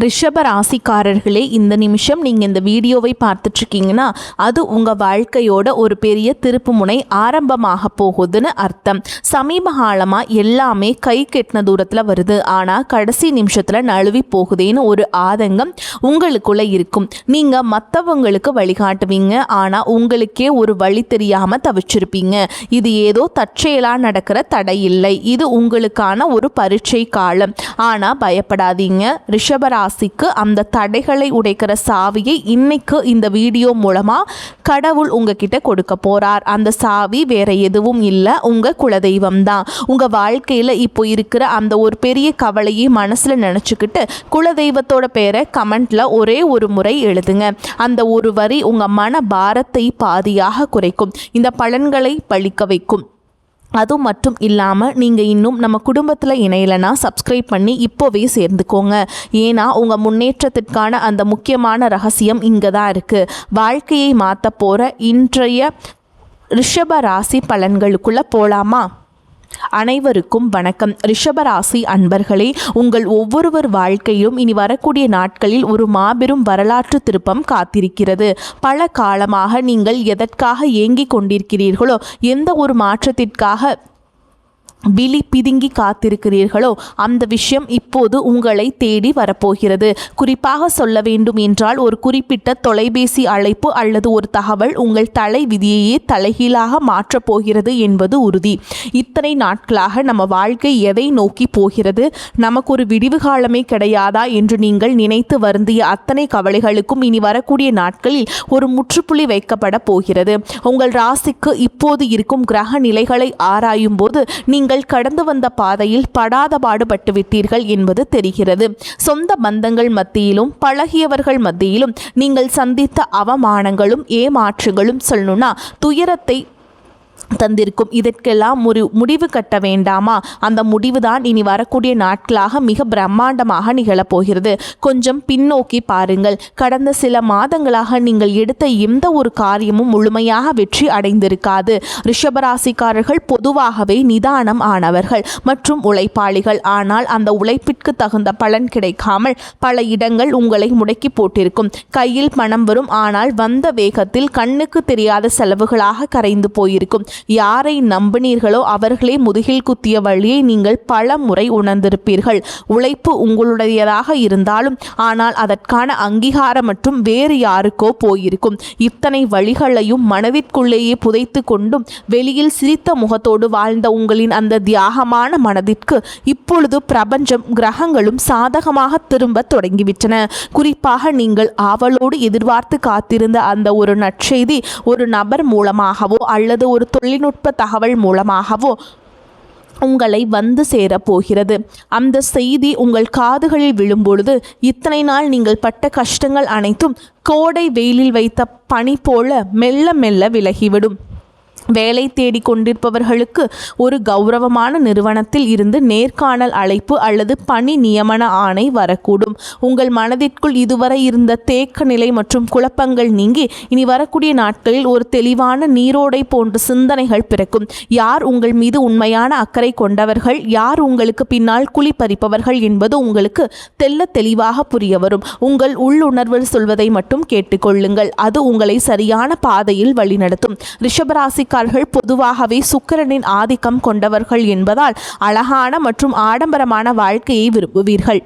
ரிஷப ராசிக்காரர்களே, இந்த நிமிஷம் நீங்கள் இந்த வீடியோவை பார்த்துட்ருக்கீங்கன்னா அது உங்கள் வாழ்க்கையோட ஒரு பெரிய திருப்பு முனை ஆரம்பமாக போகுதுன்னு அர்த்தம். சமீப காலமாக எல்லாமே கை கெட்டின தூரத்தில் வருது, ஆனால் கடைசி நிமிஷத்தில் நழுவி போகுதேன்னு ஒரு ஆதங்கம் உங்களுக்குள்ளே இருக்கும். நீங்கள் மற்றவங்களுக்கு வழிகாட்டுவீங்க, ஆனால் உங்களுக்கே ஒரு வழி தெரியாமல் தவிச்சிருப்பீங்க. இது ஏதோ தற்செயலாக நடக்கிற தடை இல்லை, இது உங்களுக்கான ஒரு பரீட்சை காலம். ஆனால் பயப்படாதீங்க, ரிஷப ராசிக்கு அந்த தடைகளை உடைக்கிற சாவியை இன்னைக்கு இந்த வீடியோ மூலமா கடவுள் உங்ககிட்ட கொடுக்க போறார். அந்த சாவி வேற எதுவும் இல்லை, உங்க குலதெய்வம் தான். உங்க வாழ்க்கையில இப்போ இருக்கிற அந்த ஒரு பெரிய கவலையை மனசுல நினைச்சுக்கிட்டு குலதெய்வத்தோட பேரை கமெண்ட்ல ஒரே ஒரு முறை எழுதுங்க. அந்த ஒரு வரி உங்க மன பாரத்தை பாதியாக குறைக்கும், இந்த பலன்களை பழிக்க வைக்கும். அது மட்டும் இல்லாமல் நீங்கள் இன்னும் நம்ம குடும்பத்தில் இணையலைன்னா சப்ஸ்கிரைப் பண்ணி இப்போவே சேர்ந்துக்கோங்க. ஏன்னா உங்கள் முன்னேற்றத்திற்கான அந்த முக்கியமான ரகசியம் இங்கே தான் இருக்குது. வாழ்க்கையை மாற்ற போகிற இன்றைய ரிஷப ராசி பலன்களுக்குள்ளே போகலாமா? அனைவருக்கும் வணக்கம். ரிஷபராசி அன்பர்களே, உங்கள் ஒவ்வொருவர் வாழ்க்கையிலும் இனி வரக்கூடிய நாட்களில் ஒரு மாபெரும் வரலாற்று திருப்பம் காத்திருக்கிறது. பல காலமாக நீங்கள் எதற்காக ஏங்கிக் கொண்டிருக்கிறீர்களோ, எந்த ஒரு மாற்றத்திற்காக விழி பிதுங்கி காத்திருக்கிறீர்களோ, அந்த விஷயம் இப்போது உங்களை தேடி வரப்போகிறது. குறிப்பாக சொல்ல வேண்டும் என்றால், ஒரு குறிப்பிட்ட தொலைபேசி அழைப்பு அல்லது ஒரு தகவல் உங்கள் தலை விதியையே தலைகீழாக மாற்றப் போகிறது என்பது உறுதி. இத்தனை நாட்களாக நம்ம வாழ்க்கை எதை நோக்கி போகிறது, நமக்கு ஒரு விடிவு காலமே கிடையாதா என்று நீங்கள் நினைத்து வருந்திய அத்தனை கவலைகளுக்கும் இனி வரக்கூடிய நாட்களில் ஒரு முற்றுப்புள்ளி வைக்கப்பட போகிறது. உங்கள் ராசிக்கு இப்போது இருக்கும் கிரக நிலைகளை ஆராயும் போது நீங்கள் கடந்து வந்த பாதையில் படாத பாடுபட்டு விட்டீர்கள் என்பது தெரிகிறது. சொந்த பந்தங்கள் மத்தியிலும் பழகியவர்கள் மத்தியிலும் நீங்கள் சந்தித்த அவமானங்களும் ஏமாற்றுகளும் சொல்லணும்னா துயரத்தை தந்திருக்கும். இதற்கெல்லாம் முடிவு கட்ட வேண்டாமா? அந்த முடிவு தான் இனி வரக்கூடிய நாட்களாக மிக பிரம்மாண்டமாக நிகழப்போகிறது. கொஞ்சம் பின்னோக்கி பாருங்கள். கடந்த சில மாதங்களாக நீங்கள் எடுத்த எந்த ஒரு காரியமும் முழுமையாக வெற்றி அடைந்திருக்காது. ரிஷபராசிக்காரர்கள் பொதுவாகவே நிதானம் ஆனவர்கள் மற்றும் உழைப்பாளிகள். ஆனால் அந்த உழைப்பிற்கு தகுந்த பலன் கிடைக்காமல் பல இடங்கள் உங்களை முடக்கி போட்டிருக்கும். கையில் பணம் வரும், ஆனால் வந்த வேகத்தில் கண்ணுக்கு தெரியாத செலவுகளாக கரைந்து போயிருக்கும். யாரை நம்பினீர்களோ அவர்களே முதுகில் குத்திய வழியை நீங்கள் பல முறை உணர்ந்திருப்பீர்கள். உழைப்பு உங்களுடையதாக இருந்தாலும் ஆனால் அதற்கான அங்கீகாரம் மற்றும் வேறு யாருக்கோ போயிருக்கும். இத்தனை வழிகளையும் மனதிற்குள்ளேயே புதைத்து கொண்டும் வெளியில் சிரித்த முகத்தோடு வாழ்ந்த உங்களின் அந்த தியாகமான மனதிற்கு இப்பொழுது பிரபஞ்சம் கிரகங்களும் சாதகமாக திரும்ப தொடங்கிவிட்டன. குறிப்பாக நீங்கள் ஆவலோடு எதிர்பார்த்து காத்திருந்த அந்த ஒரு நற்செய்தி ஒரு நபர் மூலமாகவோ அல்லது ஒரு தொழில்நுட்ப தகவல் மூலமாகவோ உங்களை வந்து சேரப்போகிறது. அந்த செய்தி உங்கள் காதுகளில் விழும்பொழுது இத்தனை நாள் நீங்கள் பட்ட கஷ்டங்கள் அனைத்தும் கோடை வெயிலில் வைத்த பனி போல மெல்ல மெல்ல விலகிவிடும். வேலை தேடி கொண்டிருப்பவர்களுக்கு ஒரு கௌரவமான நிறுவனத்தில் இருந்து நேர்காணல் அழைப்பு அல்லது பணி நியமன ஆணை வரக்கூடும். உங்கள் மனதிற்குள் இதுவரை இருந்த தேக்க நிலை மற்றும் குழப்பங்கள் நீங்கி இனி வரக்கூடிய நாட்களில் ஒரு தெளிவான நீரோடை போன்ற சிந்தனைகள் பிறக்கும். யார் உங்கள் மீது உண்மையான அக்கறை கொண்டவர்கள், யார் உங்களுக்கு பின்னால் குழி பறிப்பவர்கள் என்பது உங்களுக்கு தெல்ல தெளிவாக புரிய வரும். உங்கள் உள்ளுணர்வில் சொல்வதை மட்டும் கேட்டுக்கொள்ளுங்கள், அது உங்களை சரியான பாதையில் வழிநடத்தும். ரிஷபராசிக்காரர்கள் பொதுவாகவே சுக்கிரனின் ஆதிக்கம் கொண்டவர்கள் என்பதால் அழகான மற்றும் ஆடம்பரமான வாழ்க்கையை விரும்புவீர்கள்.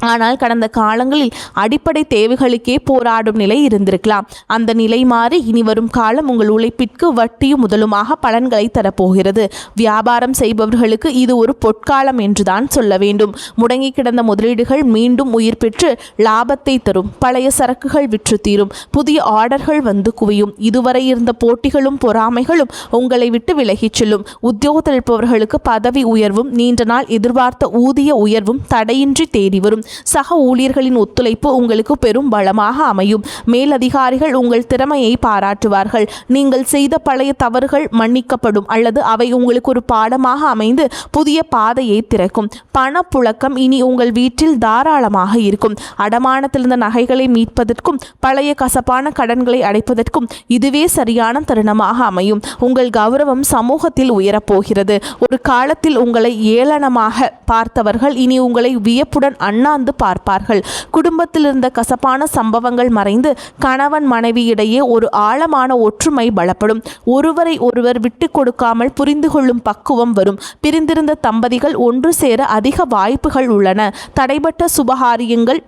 ஆனால் கடந்த காலங்களில் அடிப்படை தேவைகளுக்கே போராடும் நிலை இருந்திருக்கலாம். அந்த நிலை மாறி இனி வரும் காலம் உங்கள் உழைப்பிற்கு வட்டியும் முதலுமாக பலன்களை தரப்போகிறது. வியாபாரம் செய்பவர்களுக்கு இது ஒரு பொற்காலம் என்றுதான் சொல்ல வேண்டும். முடங்கி கிடந்த முதலீடுகள் மீண்டும் உயிர் பெற்று லாபத்தை தரும். பழைய சரக்குகள் விற்று தீரும். புதிய ஆர்டர்கள் வந்து குவியும். இதுவரை இருந்த போட்டிகளும் பொறாமைகளும் உங்களை விட்டு விலகிச் செல்லும். உத்தியோகத்தில் இருப்பவர்களுக்கு பதவி உயர்வும் நீண்ட நாள் எதிர்பார்த்த ஊதிய உயர்வும் தடையின்றி தேடி வரும். சக ஊழியர்களின் ஒத்துழைப்பு உங்களுக்கு பெரும் பலமாக அமையும். மேலதிகாரிகள் உங்கள் திறமையை பாராட்டுவார்கள். நீங்கள் செய்த பழைய தவறுகள் மன்னிக்கப்படும் அல்லது அவை உங்களுக்கு ஒரு பாடமாக அமைந்து புதிய பாதையை திறக்கும். பணப்புழக்கம் இனி உங்கள் வீட்டில் தாராளமாக இருக்கும். அடமானத்திலிருந்த நகைகளை மீட்பதற்கும் பழைய கசப்பான கடன்களை அடைப்பதற்கும் இதுவே சரியான தருணமாக அமையும். உங்கள் கௌரவம் சமூகத்தில் உயரப்போகிறது. ஒரு காலத்தில் உங்களை ஏளனமாக பார்த்தவர்கள் இனி உங்களை வியப்புடன் அண்ணாந்து வந்து பார்ப்பார்கள். குடும்பத்தில் இருந்த கசப்பான சம்பவங்கள் மறைந்து கணவன் மனைவியிடையே ஒரு ஆழமான ஒற்றுமை பலப்படும். ஒருவரை ஒருவர் விட்டு கொடுக்காமல் புரிந்து கொள்ளும் பக்குவம் வரும். பிரிந்திருந்த தம்பதிகள் ஒன்று சேர அதிக வாய்ப்புகள் உள்ளன. தடைபட்ட சுபகாரியங்கள்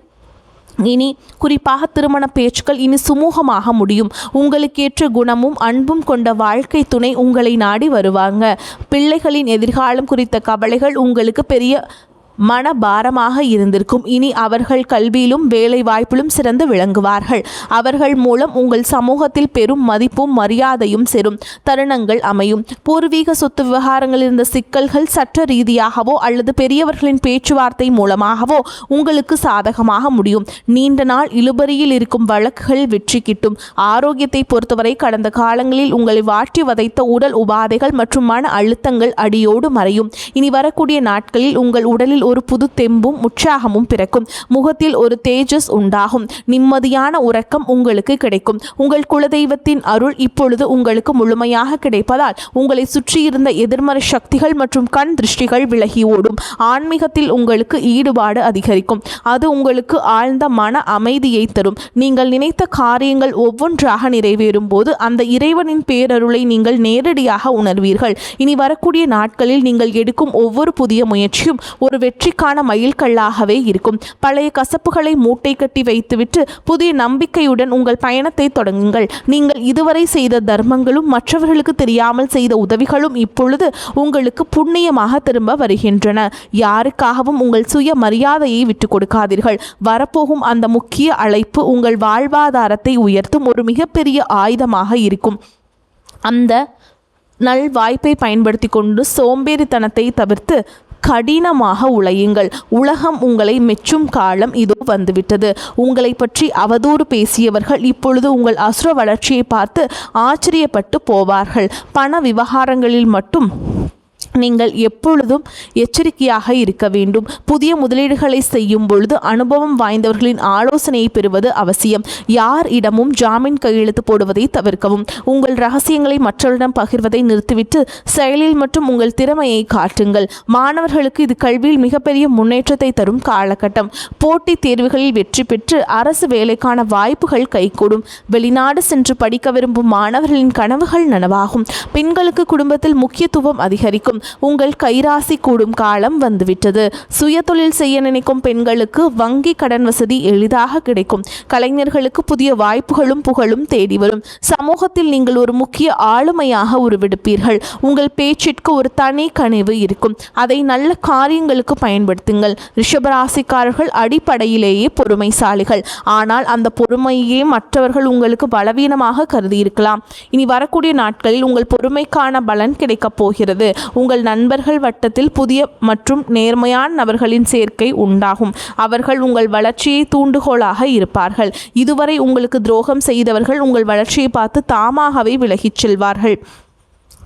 இனி, குறிப்பாக திருமண பேச்சுக்கள் இனி சுமூகமாக முடியும். உங்களுக்கேற்ற குணமும் அன்பும் கொண்ட வாழ்க்கை துணை உங்களை நாடி வருவாங்க. பிள்ளைகளின் எதிர்காலம் குறித்த கவலைகள் உங்களுக்கு பெரிய மனபாரமாக இருந்திருக்கும். இனி அவர்கள் கல்வியிலும் வேலை வாய்ப்பிலும் சிறந்து விளங்குவார்கள். அவர்கள் மூலம் உங்கள் சமூகத்தில் பெரும் மதிப்பும் மரியாதையும் சேரும் தருணங்கள் அமையும். பூர்வீக சொத்து விவகாரங்களில் இருந்த சிக்கல்கள் சட்ட ரீதியாகவோ அல்லது பெரியவர்களின் பேச்சுவார்த்தை மூலமாகவோ உங்களுக்கு சாதகமாக முடியும். நீண்ட நாள் இழுபறியில் இருக்கும் வழக்குகள் வெற்றி கிட்டும். ஆரோக்கியத்தை பொறுத்தவரை கடந்த காலங்களில் உங்களை வாட்டி வதைத்த உடல் உபாதைகள் மற்றும் மன அழுத்தங்கள் அடியோடு மறையும். இனி வரக்கூடிய நாட்களில் உங்கள் உடலில் ஒரு புது தெம்பும் உற்சாகமும் பிறக்கும். முகத்தில் ஒரு தேஜஸ் உண்டாகும். நிம்மதியான உறக்கம் உங்களுக்கு கிடைக்கும். உங்கள் குலதெய்வத்தின் அருள் இப்பொழுது உங்களுக்கு முழுமையாக கிடைப்பதால் உங்களை சுற்றியிருந்த எதிர்மறை சக்திகள் மற்றும் கண் திருஷ்டிகள் விலகி ஓடும். ஆன்மீகத்தில் உங்களுக்கு ஈடுபாடு அதிகரிக்கும். அது உங்களுக்கு ஆழ்ந்த மன அமைதியை தரும். நீங்கள் நினைத்த காரியங்கள் ஒவ்வொன்றாக நிறைவேறும் போது அந்த இறைவனின் பேரருளை நீங்கள் நேரடியாக உணர்வீர்கள். இனி வரக்கூடிய நாட்களில் நீங்கள் எடுக்கும் ஒவ்வொரு புதிய முயற்சியும் ஒரு வெற்றிக்கான மைல்கல்லாகவே இருக்கும். பழைய கசப்புகளை மூட்டை கட்டி வைத்துவிட்டு புதிய நம்பிக்கையுடன் உங்கள் பயணத்தை தொடங்குங்கள். நீங்கள் இதுவரை செய்த தர்மங்களும் மற்றவர்களுக்கு தெரியாமல் செய்த உதவிகளும் இப்பொழுது உங்களுக்கு புண்ணியமாக திரும்ப வருகின்றன. யாருக்காகவும் உங்கள் சுய மரியாதையை விட்டுக் கொடுக்காதீர்கள். வரப்போகும் அந்த முக்கிய அழைப்பு உங்கள் வாழ்வாதாரத்தை உயர்த்தும் ஒரு மிகப்பெரிய ஆயுதமாக இருக்கும். அந்த நல் வாய்ப்பை பயன்படுத்தி கொண்டு சோம்பேறித்தனத்தை தவிர்த்து கடினமாக உழையுங்கள். உலகம் உங்களை மெச்சும் காலம் இதோ வந்துவிட்டது. உங்களை பற்றி அவதூறு பேசியவர்கள் இப்பொழுது உங்கள் அசுர வளர்ச்சியை பார்த்து ஆச்சரியப்பட்டு போவார்கள். பண விவகாரங்களில் மட்டும் நீங்கள் எப்பொழுதும் எச்சரிக்கையாக இருக்க வேண்டும். புதிய முதலீடுகளை செய்யும் பொழுது அனுபவம் வாய்ந்தவர்களின் ஆலோசனையை பெறுவது அவசியம். யார் இடமும் ஜாமீன் கையெழுத்து போடுவதை தவிர்க்கவும். உங்கள் ரகசியங்களை மற்றவரிடம் பகிர்வதை நிறுத்திவிட்டு செயலில் மற்றும் உங்கள் திறமையை காட்டுங்கள். மாணவர்களுக்கு இது கல்வியில் மிகப்பெரிய முன்னேற்றத்தை தரும் காலகட்டம். போட்டித் தேர்வுகளில் வெற்றி பெற்று அரசு வேலைக்கான வாய்ப்புகள் கைகூடும். வெளிநாடு சென்று படிக்க விரும்பும் மாணவர்களின் கனவுகள் நனவாகும். பெண்களுக்கு குடும்பத்தில் முக்கியத்துவம் அதிகரிக்கும். உங்கள் கைராசி கூடும் காலம் வந்துவிட்டது. சுயதொழில் செய்ய நினைக்கும் பெண்களுக்கு வங்கி கடன் வசதி எளிதாக கிடைக்கும். கலைஞர்களுக்கு புதிய வாய்ப்புகளும் புகழும் தேடி வரும். சமூகத்தில் நீங்கள் ஒரு முக்கிய ஆளுமையாக உருவெடுப்பீர்கள். உங்கள் பேச்சிற்கு ஒரு தனி கனிவு இருக்கும். அதை நல்ல காரியங்களுக்கு பயன்படுத்துங்கள். ரிஷபராசிக்காரர்கள் அடிப்படையிலேயே பொறுமைசாலிகள். ஆனால் அந்த பொறுமையே மற்றவர்கள் உங்களுக்கு பலவீனமாக கருதியிருக்கலாம். இனி வரக்கூடிய நாட்களில் உங்கள் பொறுமைக்கான பலன் கிடைக்கப் போகிறது. உங்கள் நண்பர்கள் வட்டத்தில் புதிய மற்றும் நேர்மையான நபர்களின் சேர்க்கை உண்டாகும். அவர்கள் உங்கள் வளர்ச்சியை தூண்டுகோலாக இருப்பார்கள். இதுவரை உங்களுக்கு துரோகம் செய்தவர்கள் உங்கள் வளர்ச்சியை பார்த்து தாமாகவே விலகிச் செல்வார்கள்.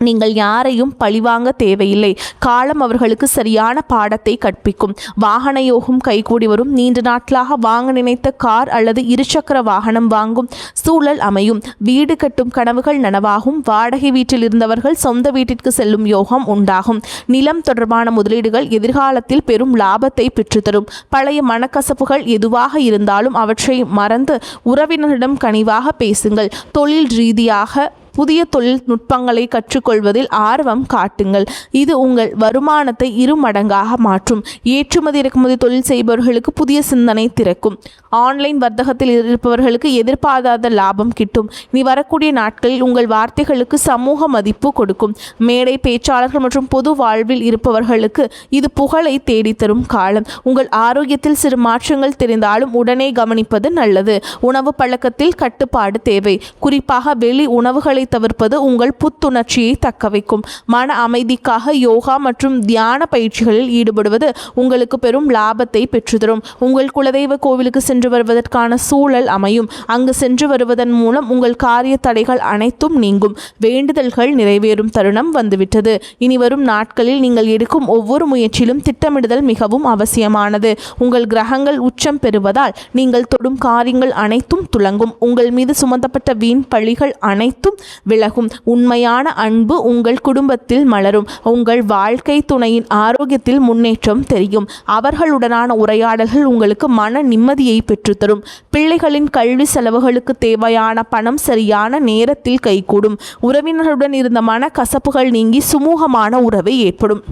நீங்கள் யாரையும் பழிவாங்க தேவையில்லை. காலம் அவர்களுக்கு சரியான பாடத்தை கற்பிக்கும். வாகன யோகம் கைகூடி வரும். நீண்ட நாட்களாக வாங்க நினைத்த கார் அல்லது இருசக்கர வாகனம் வாங்கும் சூழல் அமையும். வீடு கட்டும் கனவுகள் நனவாகும். வாடகை வீட்டில் இருந்தவர்கள் சொந்த வீட்டிற்கு செல்லும் யோகம் உண்டாகும். நிலம் தொடர்பான முதலீடுகள் எதிர்காலத்தில் பெரும் லாபத்தை பெற்றுத்தரும். பழைய மனக்கசப்புகள் எதுவாக இருந்தாலும் அவற்றை மறந்து உறவினரிடம் கனிவாக பேசுங்கள். தொழில் ரீதியாக புதிய தொழில்நுட்பங்களை கற்றுக்கொள்வதில் ஆர்வம் காட்டுங்கள். இது உங்கள் வருமானத்தை 2 மடங்காக மாற்றும். ஏற்றுமதி இறக்குமதி தொழில் செய்பவர்களுக்கு புதிய சிந்தனை திறக்கும். ஆன்லைன் வர்த்தகத்தில் இருப்பவர்களுக்கு எதிர்பாராத லாபம் கிட்டும். இனி வரக்கூடிய நாட்களில் உங்கள் வார்த்தைகளுக்கு சமூக மதிப்பு கொடுக்கும். மேடை பேச்சாளர்கள் மற்றும் பொது வாழ்வில் இருப்பவர்களுக்கு இது புகழை தேடித்தரும் காலம். உங்கள் ஆரோக்கியத்தில் சிறு மாற்றங்கள் தெரிந்தாலும் உடனே கவனிப்பது நல்லது. உணவு பழக்கத்தில் கட்டுப்பாடு தேவை. குறிப்பாக வெளி உணவுகளை தவிர்ப்பது உங்கள் புத்துணர்ச்சியை தக்க வைக்கும். மன அமைதிக்காக யோகா மற்றும் தியான பயிற்சிகளில் ஈடுபடுவது உங்களுக்கு பெரும் லாபத்தை பெற்றுத்தரும். உங்கள் குலதெய்வ கோவிலுக்கு சென்று வருவதற்கான சூழல் அமையும். அங்கு சென்று வருவதன் மூலம் உங்கள் காரிய தடைகள் அனைத்தும் நீங்கும். வேண்டுதல்கள் நிறைவேறும் தருணம் வந்துவிட்டது. இனி வரும் நாட்களில் நீங்கள் எடுக்கும் ஒவ்வொரு முயற்சியிலும் திட்டமிடுதல் மிகவும் அவசியமானது. உங்கள் கிரகங்கள் உச்சம் பெறுவதால் நீங்கள் தொடும் காரியங்கள் அனைத்தும் துலங்கும். உங்கள் மீது சுமத்தப்பட்ட வீண் பழிகள் அனைத்தும் விலகும். உண்மையான அன்பு உங்கள் குடும்பத்தில் மலரும். உங்கள் வாழ்க்கை துணையின் ஆரோக்கியத்தில் முன்னேற்றம் தெரியும். அவர்களுடனான உரையாடல்கள் உங்களுக்கு மன நிம்மதியை பெற்றுத்தரும். பிள்ளைகளின் கல்வி செலவுகளுக்கு தேவையான பணம் சரியான நேரத்தில் கைகூடும். உறவினர்களுடன் இருந்த மன கசப்புகள் நீங்கி சுமூகமான உறவை ஏற்படும்.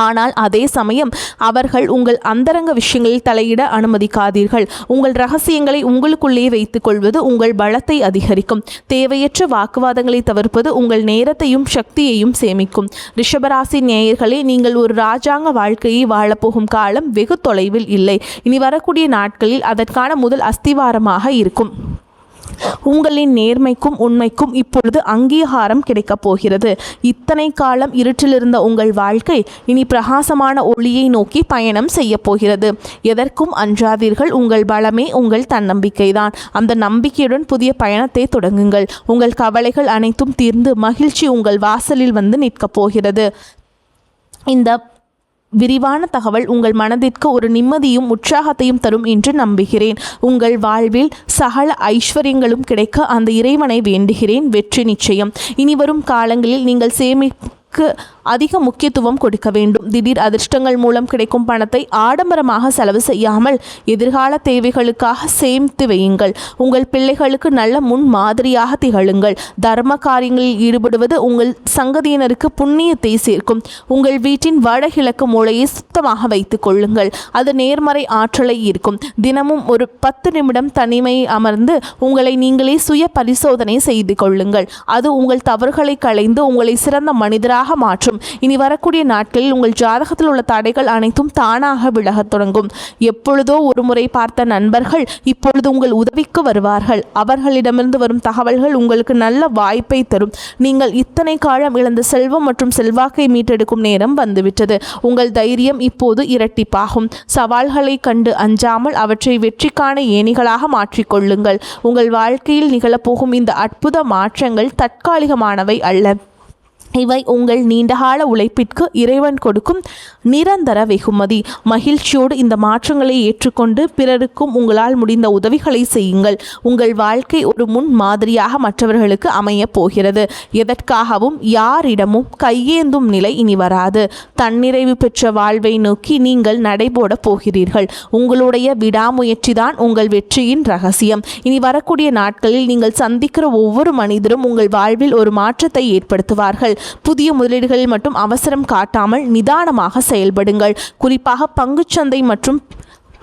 ஆனால் அதே சமயம் அவர்கள் உங்கள் அந்தரங்க விஷயங்களில் தலையிட அனுமதிக்காதீர்கள். உங்கள் ரகசியங்களை உங்களுக்குள்ளே வைத்துக் கொள்வது உங்கள் பலத்தை அதிகரிக்கும். தேவையற்ற வாக்குவாதங்களை தவிர்ப்பது உங்கள் நேரத்தையும் சக்தியையும் சேமிக்கும். ரிஷபராசி நேயர்களே, நீங்கள் ஒரு ராஜாங்க வாழ்க்கையை வாழப்போகும் காலம் வெகு தொலைவில் இல்லை. இனி வரக்கூடிய நாட்களில் அதற்கான முதல் அஸ்திவாரமாக இருக்கும். உங்களின் நேர்மைக்கும் உண்மைக்கும் இப்பொழுது அங்கீகாரம் கிடைக்கப் போகிறது. இத்தனை காலம் இருட்டிலிருந்த உங்கள் வாழ்க்கை இனி பிரகாசமான ஒளியை நோக்கி பயணம் செய்ய போகிறது. எதற்கும் அஞ்சாதீர்கள். உங்கள் பலமே உங்கள் தன்னம்பிக்கைதான். அந்த நம்பிக்கையுடன் புதிய பயணத்தை தொடங்குங்கள். உங்கள் கவலைகள் அனைத்தும் தீர்ந்து மகிழ்ச்சி உங்கள் வாசலில் வந்து நிற்கப் போகிறது. இந்த விரிவான தகவல் உங்கள் மனதிற்கு ஒரு நிம்மதியும் உற்சாகத்தையும் தரும் என்று நம்புகிறேன். உங்கள் வாழ்வில் சகல ஐஸ்வர்யங்களும் கிடைக்க அந்த இறைவனை வேண்டுகிறேன். வெற்றி நிச்சயம். இனி வரும் காலங்களில் நீங்கள் அதிக முக்கியத்துவம் கொடுக்க வேண்டும். திடீர் அதிர்ஷ்டங்கள் மூலம் கிடைக்கும் பணத்தை ஆடம்பரமாக செலவு செய்யாமல் எதிர்கால தேவைகளுக்காக சேமித்து வையுங்கள். உங்கள் பிள்ளைகளுக்கு நல்ல முன் மாதிரியாக திகழுங்கள். தர்ம காரியங்களில் ஈடுபடுவது உங்கள் சங்கதியினருக்கு புண்ணியத்தை சேர்க்கும். உங்கள் வீட்டின் வடகிழக்கு மூலையை சுத்தமாக வைத்துக் கொள்ளுங்கள். அது நேர்மறை ஆற்றலை ஈர்க்கும். தினமும் ஒரு 10 நிமிடம் தனிமை அமர்ந்து உங்களை நீங்களே சுய பரிசோதனை செய்து கொள்ளுங்கள். அது உங்கள் தவறுகளை களைந்து உங்களை சிறந்த மனிதராக மாற்றும். இனி வரக்கூடிய நாட்களில் உங்கள் ஜாதகத்தில் உள்ள தடைகள் அனைத்தும் தானாக விலகத் தொடங்கும். எப்பொழுதோ ஒரு முறை பார்த்த நண்பர்கள் இப்பொழுது உங்கள் உதவிக்கு வருவார்கள். அவர்களிடமிருந்து வரும் தகவல்கள் உங்களுக்கு நல்ல வாய்ப்பை தரும். நீங்கள் இத்தனை காலம் இழந்த செல்வம் மற்றும் செல்வாக்கை மீட்டெடுக்கும் நேரம் வந்துவிட்டது. உங்கள் தைரியம் இப்போது இரட்டிப்பாகும். சவால்களை கண்டு அஞ்சாமல் அவற்றை வெற்றிக்கான ஏணிகளாக மாற்றிக்கொள்ளுங்கள். உங்கள் வாழ்க்கையில் நிகழப்போகும் இந்த அற்புத மாற்றங்கள் தற்காலிகமானவை அல்ல. இவை உங்கள் நீண்டகால உழைப்பிற்கு இறைவன் கொடுக்கும் நிரந்தர வெகுமதி. மகிழ்ச்சியோடு இந்த மாற்றங்களை ஏற்றுக்கொண்டு பிறருக்கும் உங்களால் முடிந்த உதவிகளை செய்யுங்கள். உங்கள் வாழ்க்கை ஒரு முன் மாதிரியாக மற்றவர்களுக்கு அமைய போகிறது. எதற்காகவும் யாரிடமும் கையேந்தும் நிலை இனி வராது. தன்னிறைவு பெற்ற வாழ்வை நோக்கி நீங்கள் நடைபோட போகிறீர்கள். உங்களுடைய விடாமுயற்சிதான் உங்கள் வெற்றியின் ரகசியம். இனி வரக்கூடிய நாட்களில் நீங்கள் சந்திக்கிற ஒவ்வொரு மனிதரும் உங்கள் வாழ்வில் ஒரு மாற்றத்தை ஏற்படுத்துவார்கள். புதிய முதலீடுகளில் மட்டும் அவசரம் காட்டாமல் நிதானமாக செயல்படுங்கள். குறிப்பாக பங்குச்சந்தை மற்றும்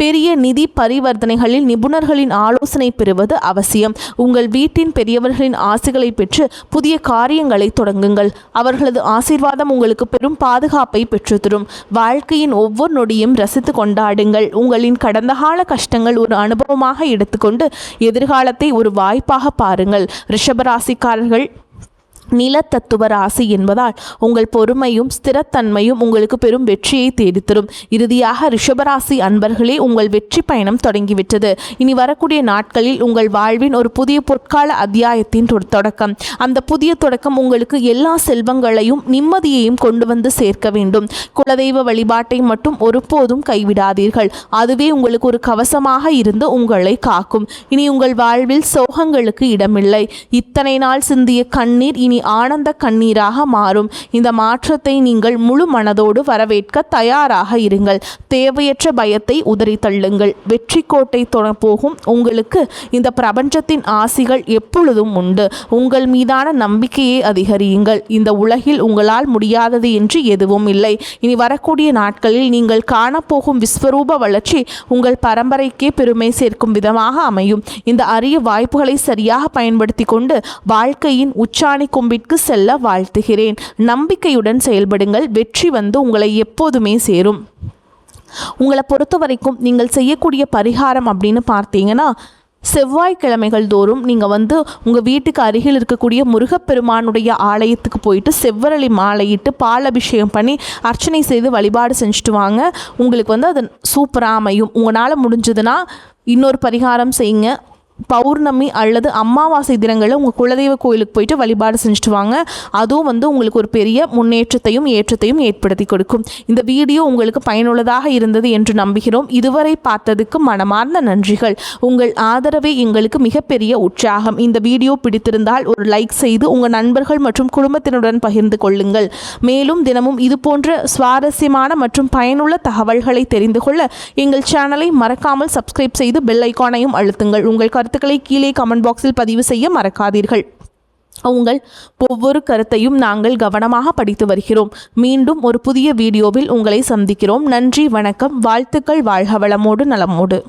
பெரிய நிதி பரிவர்த்தனைகளில் நிபுணர்களின் ஆலோசனை பெறுவது அவசியம். உங்கள் வீட்டின் பெரியவர்களின் ஆசைகளை பெற்று புதிய காரியங்களை தொடங்குங்கள். அவர்களது ஆசீர்வாதம் உங்களுக்கு பெரும் பாதுகாப்பை பெற்றுத்தரும். வாழ்க்கையின் ஒவ்வொரு நொடியும் ரசித்து கொண்டாடுங்கள். உங்களின் கடந்த கால கஷ்டங்கள் ஒரு அனுபவமாக எடுத்துக்கொண்டு எதிர்காலத்தை ஒரு வாய்ப்பாக பாருங்கள். ரிஷபராசிக்காரர்கள் நிலத்தத்துவ ராசி என்பதால் உங்கள் பொறுமையும் ஸ்திரத்தன்மையும் உங்களுக்கு பெரும் வெற்றியை தேடித்தரும். இறுதியாக ரிஷபராசி அன்பர்களே, உங்கள் வெற்றி பயணம் தொடங்கிவிட்டது. இனி வரக்கூடிய நாட்களில் உங்கள் வாழ்வின் ஒரு புதிய பொற்கால அத்தியாயத்தின் தொடக்கம். அந்த புதிய தொடக்கம் உங்களுக்கு எல்லா செல்வங்களையும் நிம்மதியையும் கொண்டு வந்து சேர்க்க வேண்டும். குலதெய்வ வழிபாட்டை மட்டும் ஒருபோதும் கைவிடாதீர்கள். அதுவே உங்களுக்கு ஒரு கவசமாக இருந்து உங்களை காக்கும். இனி உங்கள் வாழ்வில் சோகங்களுக்கு இடமில்லை. இத்தனை நாள் சிந்திய கண்ணீர் இனி ஆனந்த கண்ணீராக மாறும். இந்த மாற்றத்தை நீங்கள் முழு மனதோடு வரவேற்க தயாராக இருங்கள். தேவையற்ற பயத்தை உதறி தள்ளுங்கள். வெற்றி கோட்டை போகும் உங்களுக்கு இந்த பிரபஞ்சத்தின் ஆசிகள் எப்பொழுதும் உண்டு. உங்கள் மீதான நம்பிக்கையை அதிகரியுங்கள். இந்த உலகில் உங்களால் முடியாதது என்று எதுவும் இல்லை. இனி வரக்கூடிய நாட்களில் நீங்கள் காணப்போகும் விஸ்வரூப வளர்ச்சி உங்கள் பரம்பரைக்கே பெருமை சேர்க்கும் விதமாக அமையும். இந்த அரிய வாய்ப்புகளை சரியாக பயன்படுத்தி கொண்டு வாழ்க்கையின் உச்சாணி கொம்பிற்கு செல்ல வாழ்த்துகிறேன். நம்பிக்கையுடன் செயல்படுங்கள். வெற்றி வந்து உங்களை எப்போதுமே சேரும். உங்களை பொறுத்த வரைக்கும் நீங்கள் செய்யக்கூடிய பரிகாரம் அப்படின்னு பார்த்தீங்கன்னா, செவ்வாய்க்கிழமைகள் தோறும் நீங்கள் உங்கள் வீட்டுக்கு அருகில் இருக்கக்கூடிய முருகப்பெருமானுடைய ஆலயத்துக்கு போயிட்டு செவ்வரளி மாலையிட்டு பால் அபிஷேகம் பண்ணி அர்ச்சனை செய்து வழிபாடு செஞ்சுட்டு வாங்க. உங்களுக்கு அது சூப்பராக அமையும். உங்களால் முடிஞ்சதுன்னா இன்னொரு பரிகாரம் செய்யுங்க. பௌர்ணமி அல்லது அமாவாசை தினங்களில் உங்கள் குலதெய்வ கோயிலுக்கு போயிட்டு வழிபாடு செஞ்சுட்டு வாங்க. அதுவும் உங்களுக்கு ஒரு பெரிய முன்னேற்றத்தையும் ஏற்றத்தையும் ஏற்படுத்தி கொடுக்கும். இந்த வீடியோ உங்களுக்கு பயனுள்ளதாக இருந்தது என்று நம்புகிறோம். இதுவரை பார்த்ததுக்கு மனமார்ந்த நன்றிகள். உங்கள் ஆதரவே எங்களுக்கு மிகப்பெரிய உற்சாகம். இந்த வீடியோ பிடித்திருந்தால் ஒரு லைக் செய்து உங்கள் நண்பர்கள் மற்றும் குடும்பத்தினருடன் பகிர்ந்து கொள்ளுங்கள். மேலும் தினமும் இது போன்ற சுவாரஸ்யமான மற்றும் பயனுள்ள தகவல்களை தெரிந்து கொள்ள எங்கள் சேனலை மறக்காமல் சப்ஸ்கிரைப் செய்து பெல் ஐகானையும் அழுத்துங்கள். உங்கள் கருத்துக்களை கீழே கமெண்ட் பாக்ஸில் பதிவு செய்ய மறக்காதீர்கள். உங்கள் ஒவ்வொரு கருத்தையும் நாங்கள் கவனமாக படித்து வருகிறோம். மீண்டும் ஒரு புதிய வீடியோவில் உங்களை சந்திக்கிறோம். நன்றி, வணக்கம், வாழ்த்துக்கள். வாழ்க வளமோடு நலமோடு.